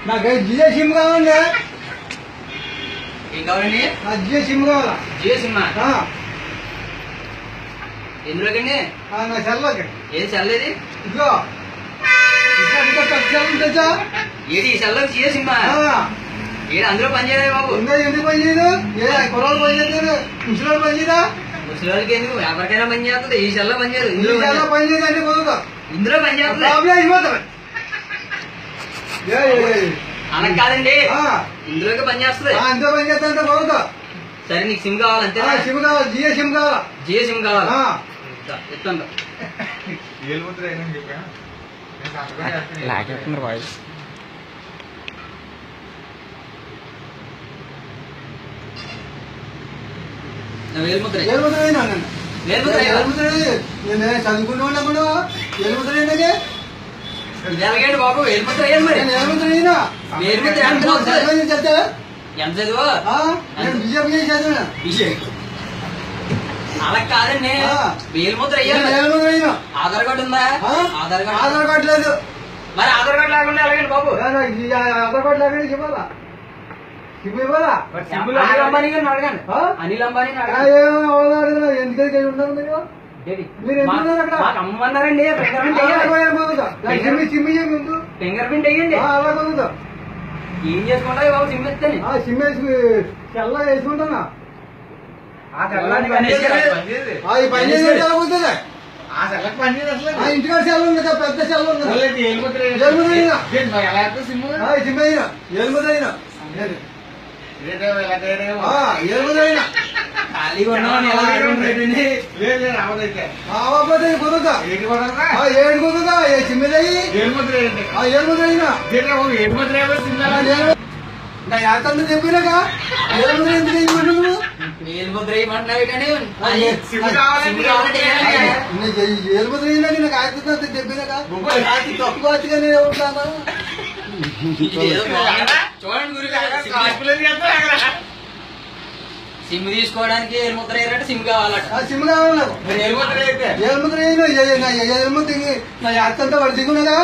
నాకు జియో సిమ్ కావాలండి. ఏం కావాలండి? నాకు జియో సిమ్ కావాలా? జియో సిమ్ ఎందులోకండి? నా సెల్లోకి. ఏం సెల్ ఇది? ఇదిగో ఇంకా పెద్ద సెల్ ఉంటుందా? ఏది ఈ సెల్లో జియో సిమ్? ఏది అందులో పని చేయలేదు బాబు? ఎందుకు పని చేయదు? కుర్రాలు పని చేస్తారు, ముసలి పని చేయదా? ముసలి వాళ్ళకి ఎందుకు, ఎవరికైనా పని చేస్తుంది. ఈ సెల్లో పని చేయదు. ఇందులో పని చేయదండి కుదరదు. ఇందులో పని చేస్తుంది. అలా కాదండి, ఇందులోకి పని చేస్తుంది. అంతే పని చేస్తా అంటే కుదరదు. సరే నీకు సిమ్ కావాలంటే? సిమ్ కావాలి, జియో సిమ్ కావాలా? జియో సిమ్ కావాలా? చెప్తాను. లాగేస్తున్నారు వాయిస్. వేలుముద్ర చదువుకున్నాడు వేలుముద్ర ఎలాగండి బాబు? వేలుముద్ర అయ్యాను మరి. వేలుముద్ర ఎంత చదువు? బీజేపీ చదివినా. అలా కాదండి, వేలుముద్ర అయ్యాను. ఆధార్ కార్డు ఉందా? ఆధార్ కార్డు లేదు. మరి ఆధార్ కార్డు లేకుండా ఎలాగండి బాబు? ఆధార్ కార్డు లేకుండా చెప్పాలా? అనిల్ అంబానీ గారిని అడగండి. అనిల్ అంబానీ ఎందుకంటే ఉన్నారు మీరు మాకు అమ్మన్నారండి. ఫింగర్ ప్రింట్ వేయండి. అలా కుదురుతా. ఏం చేసుకుంటా బాబు? సిమ్ ఇస్తాను. సిమ్ వేసి తెల్ల వేసుకుంటానా? ఇంటికాడ సెల్ ఉంది కదా, పెద్ద సెల్ ఉంది. సిమ్ అయినా ఏలుముద్రైనా కుదురుతా. ఏడు కుదురుతా. సిమ్మిదయ్యి ఏలుముద్రైనా ఎంత చెప్పినాక ఏలుముద్ర ఎందుకు వేయమంటున్నావు? వేలుముద్ర వేయమంటున్నావు కానీ ఏలుముద్ర అయినాక నాకు ఆగుతుంది చెప్పినాక తక్కువ అతిగానే ఉంటాను. చూడండి సిమ్ తీసుకోవడానికి ఏలుముద్ర వేయాలంటే సిమ్ కావాలట. సిమ్ కావాలి నాకు. ఏలుముద్ర ఏలుముద్ర నా యాత్రంతా వాడు దిగునగా